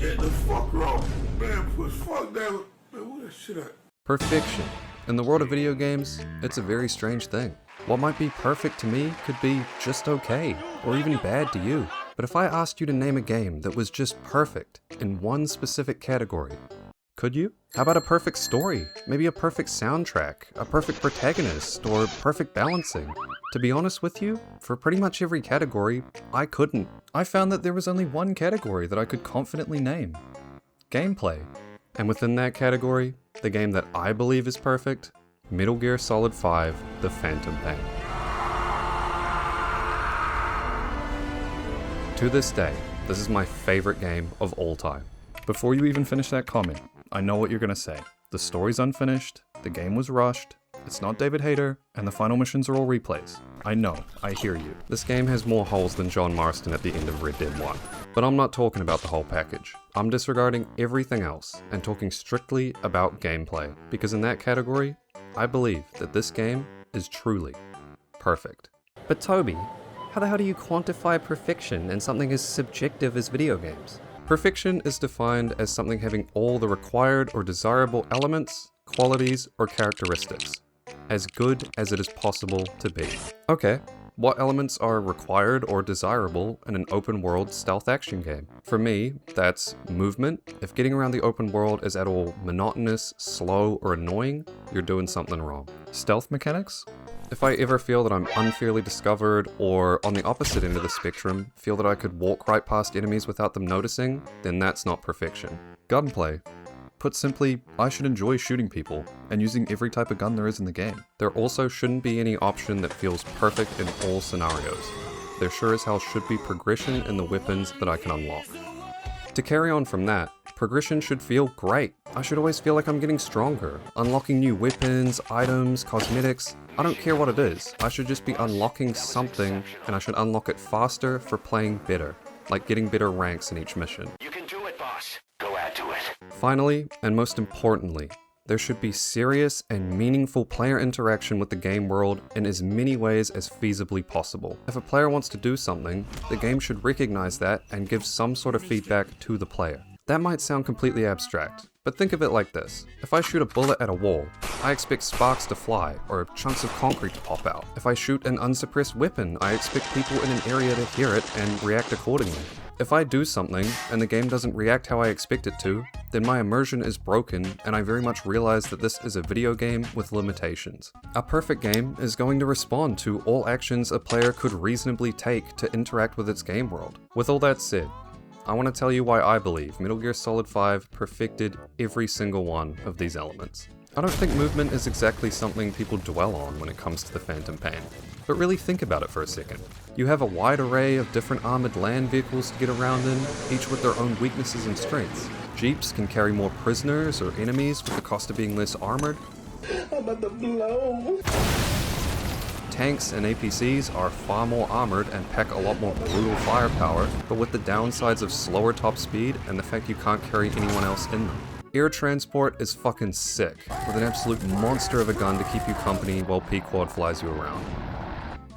Get the fuck wrong. Man, push fuck that. Man, where that shit at? Perfection. In the world of video games, it's a very strange thing. What might be perfect to me could be just okay, or even bad to you. But if I asked you to name a game that was just perfect in one specific category, could you? How about a perfect story? Maybe a perfect soundtrack, a perfect protagonist, or perfect balancing? To be honest with you, for pretty much every category, I couldn't. I found that there was only one category that I could confidently name: gameplay. And within that category, the game that I believe is perfect: Metal Gear Solid 5: The Phantom Pain. To this day, this is my favorite game of all time. Before you even finish that comment, I know what you're gonna say. The story's unfinished, the game was rushed, it's not David Hayter, and the final missions are all replays. I know, I hear you. This game has more holes than John Marston at the end of Red Dead 1. But I'm not talking about the whole package. I'm disregarding everything else and talking strictly about gameplay, because in that category, I believe that this game is truly perfect. But Toby, how the hell do you quantify perfection in something as subjective as video games? Perfection is defined as something having all the required or desirable elements, qualities, or characteristics, as good as it is possible to be. Okay, what elements are required or desirable in an open world stealth action game? For me, that's movement. If getting around the open world is at all monotonous, slow, or annoying, you're doing something wrong. Stealth mechanics? If I ever feel that I'm unfairly discovered, or on the opposite end of the spectrum, feel that I could walk right past enemies without them noticing, then that's not perfection. Gunplay. Put simply, I should enjoy shooting people, and using every type of gun there is in the game. There also shouldn't be any option that feels perfect in all scenarios. There sure as hell should be progression in the weapons that I can unlock. To carry on from that, progression should feel great. I should always feel like I'm getting stronger, unlocking new weapons, items, cosmetics. I don't care what it is, I should just be unlocking something, and I should unlock it faster for playing better, like getting better ranks in each mission. You can do it, boss. Go add to it. Finally, and most importantly, there should be serious and meaningful player interaction with the game world in as many ways as feasibly possible. If a player wants to do something, the game should recognize that and give some sort of feedback to the player. That might sound completely abstract, but think of it like this. If I shoot a bullet at a wall, I expect sparks to fly or chunks of concrete to pop out. If I shoot an unsuppressed weapon, I expect people in an area to hear it and react accordingly. If I do something and the game doesn't react how I expect it to, then my immersion is broken and I very much realize that this is a video game with limitations. A perfect game is going to respond to all actions a player could reasonably take to interact with its game world. With all that said, I want to tell you why I believe Metal Gear Solid 5 perfected every single one of these elements. I don't think movement is exactly something people dwell on when it comes to the Phantom Pain, but really think about it for a second. You have a wide array of different armored land vehicles to get around in, each with their own weaknesses and strengths. Jeeps can carry more prisoners or enemies with the cost of being less armored. I'm about to blow. Tanks and APCs are far more armored and pack a lot more brutal firepower, but with the downsides of slower top speed and the fact you can't carry anyone else in them. Air transport is fucking sick, with an absolute monster of a gun to keep you company while P-Quad flies you around.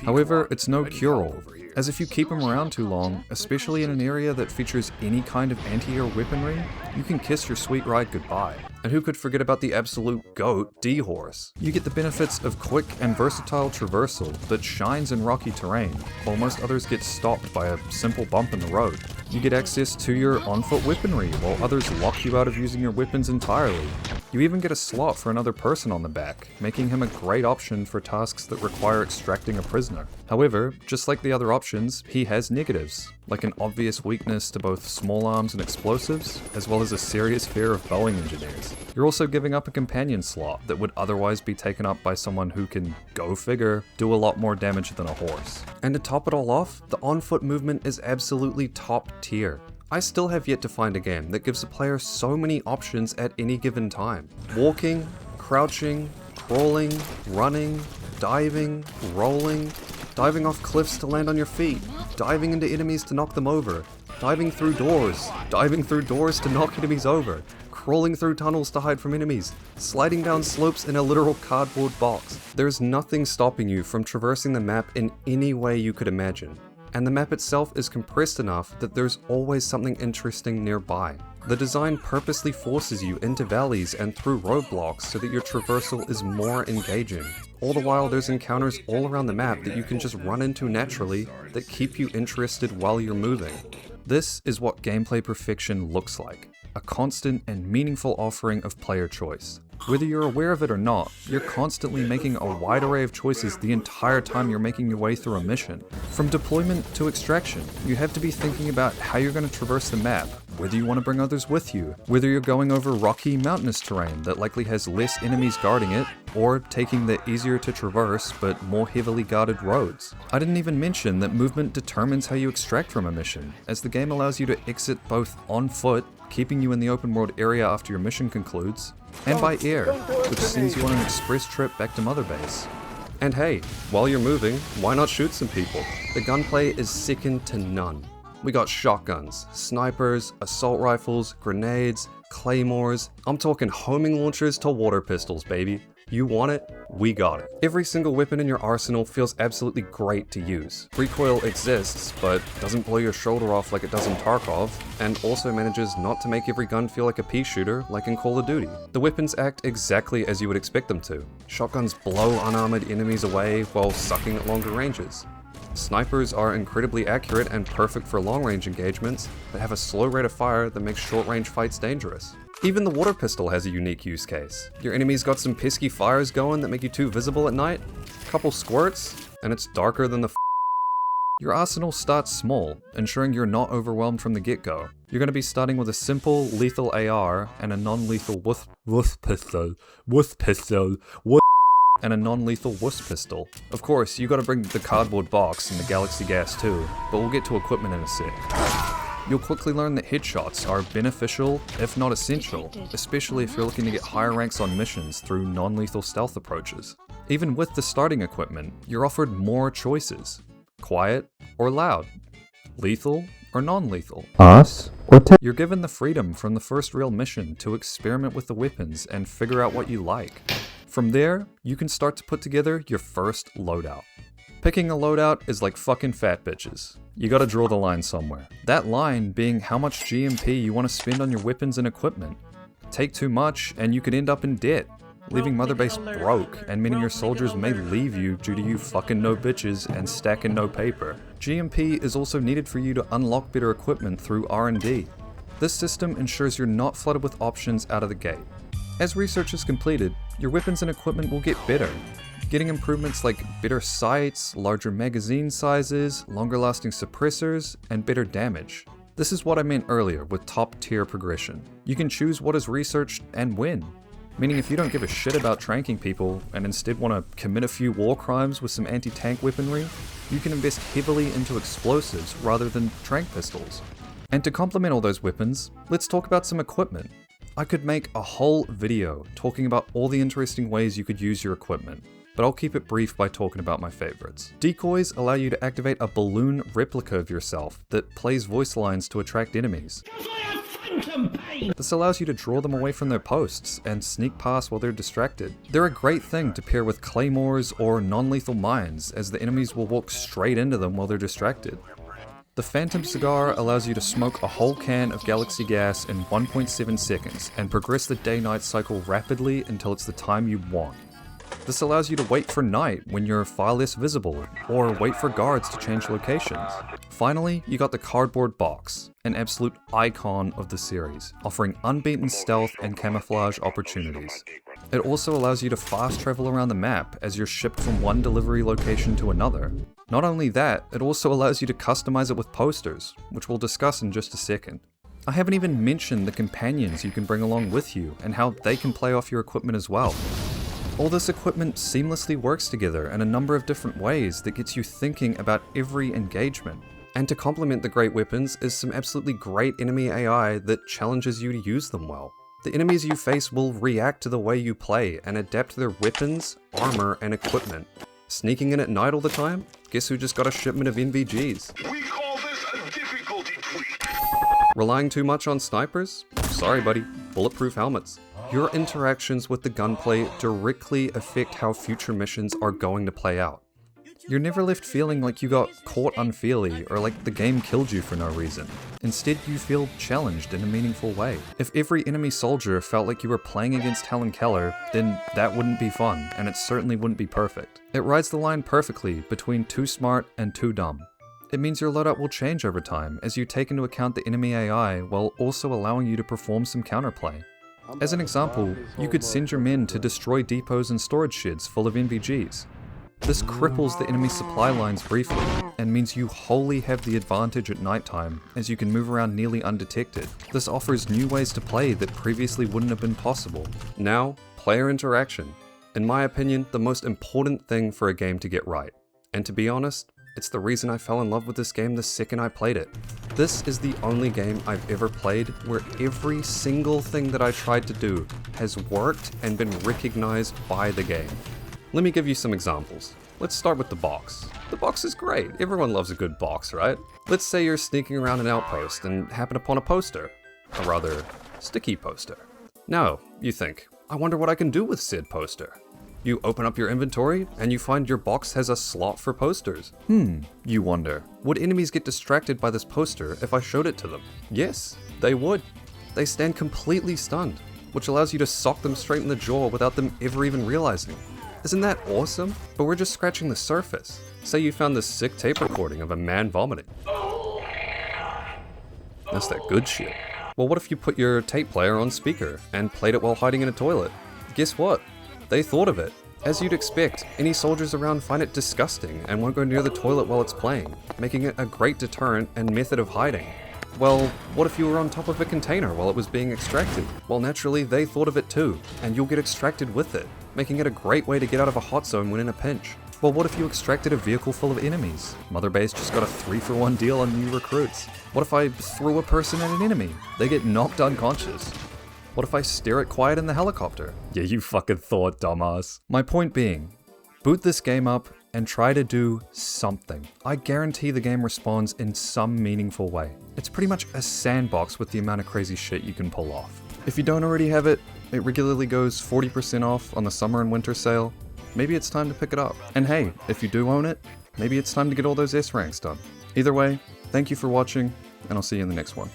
However, it's no cure-all, as if you keep them around too long, especially in an area that features any kind of anti-air weaponry, you can kiss your sweet ride goodbye. And who could forget about the absolute GOAT, D-Horse? You get the benefits of quick and versatile traversal that shines in rocky terrain, while most others get stopped by a simple bump in the road. You get access to your on-foot weaponry, while others lock you out of using your weapons entirely. You even get a slot for another person on the back, making him a great option for tasks that require extracting a prisoner. However, just like the other options, he has negatives, like an obvious weakness to both small arms and explosives, as well as a serious fear of Boeing engineers. You're also giving up a companion slot that would otherwise be taken up by someone who can, go figure, do a lot more damage than a horse. And to top it all off, the on-foot movement is absolutely top tier. I still have yet to find a game that gives the player so many options at any given time. Walking, crouching, crawling, running, diving, rolling, diving off cliffs to land on your feet, diving into enemies to knock them over, diving through doors to knock enemies over, crawling through tunnels to hide from enemies, sliding down slopes in a literal cardboard box. There's nothing stopping you from traversing the map in any way you could imagine. and the map itself is compressed enough that there's always something interesting nearby. The design purposely forces you into valleys and through roadblocks so that your traversal is more engaging. All the while there's encounters all around the map that you can just run into naturally that keep you interested while you're moving. This is what gameplay perfection looks like, a constant and meaningful offering of player choice. Whether you're aware of it or not, you're constantly making a wide array of choices the entire time you're making your way through a mission. From deployment to extraction, you have to be thinking about how you're going to traverse the map, whether you want to bring others with you, whether you're going over rocky, mountainous terrain that likely has less enemies guarding it, or taking the easier to traverse but more heavily guarded roads. I didn't even mention that movement determines how you extract from a mission, as the game allows you to exit both on foot, keeping you in the open world area after your mission concludes, and by air, which sends you on an express trip back to Mother Base. And hey, while you're moving, why not shoot some people? The gunplay is second to none. We got shotguns, snipers, assault rifles, grenades, claymores. I'm talking homing launchers to water pistols, baby. You want it? We got it. Every single weapon in your arsenal feels absolutely great to use. Recoil exists, but doesn't blow your shoulder off like it does in Tarkov, and also manages not to make every gun feel like a pea shooter like in Call of Duty. The weapons act exactly as you would expect them to. Shotguns blow unarmored enemies away while sucking at longer ranges. Snipers are incredibly accurate and perfect for long-range engagements, but have a slow rate of fire that makes short-range fights dangerous. Even the water pistol has a unique use case. Your enemy's got some pesky fires going that make you too visible at night, couple squirts, and it's darker than the Your arsenal starts small, ensuring you're not overwhelmed from the get-go. You're going to be starting with a simple, lethal AR and a non-lethal and a non-lethal wuss pistol. Of course, you gotta bring the cardboard box and the Galaxy gas too, but we'll get to equipment in a sec. You'll quickly learn that headshots are beneficial, if not essential, especially if you're looking to get higher ranks on missions through non-lethal stealth approaches. Even with the starting equipment, you're offered more choices. Quiet or loud. Lethal or non-lethal. Us or You're given the freedom from the first real mission to experiment with the weapons and figure out what you like. From there, you can start to put together your first loadout. Picking a loadout is like fucking fat bitches. You gotta draw the line somewhere. That line being how much GMP you want to spend on your weapons and equipment. Take too much and you could end up in debt, leaving Mother Base broke, and many of your soldiers may leave you due to you fucking no bitches and stacking no paper. GMP is also needed for you to unlock better equipment through R&D. This system ensures you're not flooded with options out of the gate. As research is completed, your weapons and equipment will get better, getting improvements like better sights, larger magazine sizes, longer lasting suppressors, and better damage. This is what I meant earlier with top tier progression. You can choose what is researched and when. Meaning if you don't give a shit about tranking people and instead want to commit a few war crimes with some anti-tank weaponry, you can invest heavily into explosives rather than trank pistols. And to complement all those weapons, let's talk about some equipment. I could make a whole video talking about all the interesting ways you could use your equipment, but I'll keep it brief by talking about my favorites. Decoys allow you to activate a balloon replica of yourself that plays voice lines to attract enemies. This allows you to draw them away from their posts and sneak past while they're distracted. They're a great thing to pair with claymores or non-lethal mines, as the enemies will walk straight into them while they're distracted. The Phantom Cigar allows you to smoke a whole can of Galaxy gas in 1.7 seconds and progress the day-night cycle rapidly until it's the time you want. This allows you to wait for night when you're far less visible, or wait for guards to change locations. Finally, you got the cardboard box, an absolute icon of the series, offering unbeaten stealth and camouflage opportunities. It also allows you to fast travel around the map as you're shipped from one delivery location to another. Not only that, it also allows you to customize it with posters, which we'll discuss in just a second. I haven't even mentioned the companions you can bring along with you and how they can play off your equipment as well. All this equipment seamlessly works together in a number of different ways that gets you thinking about every engagement. And to complement the great weapons is some absolutely great enemy AI that challenges you to use them well. The enemies you face will react to the way you play and adapt their weapons, armor, and equipment. Sneaking in at night all the time? Guess who just got a shipment of NVGs? We call this a difficulty tweak. Relying too much on snipers? Sorry buddy, bulletproof helmets. Your interactions with the gunplay directly affect how future missions are going to play out. You're never left feeling like you got caught unfairly or like the game killed you for no reason. Instead, you feel challenged in a meaningful way. If every enemy soldier felt like you were playing against Helen Keller, then that wouldn't be fun, and it certainly wouldn't be perfect. It rides the line perfectly between too smart and too dumb. It means your loadout will change over time as you take into account the enemy AI while also allowing you to perform some counterplay. As an example, you could send your men to destroy depots and storage sheds full of NVGs. This cripples the enemy supply lines briefly, and means you wholly have the advantage at nighttime, as you can move around nearly undetected. This offers new ways to play that previously wouldn't have been possible. Now, player interaction. In my opinion, the most important thing for a game to get right. And to be honest, it's the reason I fell in love with this game the second I played it. This is the only game I've ever played where every single thing that I tried to do has worked and been recognized by the game. Let me give you some examples. Let's start with the box. The box is great. Everyone loves a good box, right? Let's say you're sneaking around an outpost and happen upon a poster. A rather sticky poster. Now, you think, I wonder what I can do with said poster. You open up your inventory, and you find your box has a slot for posters. You wonder, would enemies get distracted by this poster if I showed it to them? Yes, they would. They stand completely stunned, which allows you to sock them straight in the jaw without them ever even realizing. Isn't that awesome? But we're just scratching the surface. Say you found this sick tape recording of a man vomiting. That's that good shit. Well, what if you put your tape player on speaker and played it while hiding in a toilet? Guess what? They thought of it. As you'd expect, any soldiers around find it disgusting and won't go near the toilet while it's playing, making it a great deterrent and method of hiding. Well, what if you were on top of a container while it was being extracted? Well, naturally, they thought of it too, and you'll get extracted with it, making it a great way to get out of a hot zone when in a pinch. Well, what if you extracted a vehicle full of enemies? Mother Base just got a 3-for-1 deal on new recruits. What if I threw a person at an enemy? They get knocked unconscious. What if I stare at quiet in the helicopter? Yeah, you fucking thought, dumbass. My point being, boot this game up and try to do something. I guarantee the game responds in some meaningful way. It's pretty much a sandbox with the amount of crazy shit you can pull off. If you don't already have it, it regularly goes 40% off on the summer and winter sale. Maybe it's time to pick it up. And hey, if you do own it, maybe it's time to get all those S ranks done. Either way, thank you for watching, and I'll see you in the next one.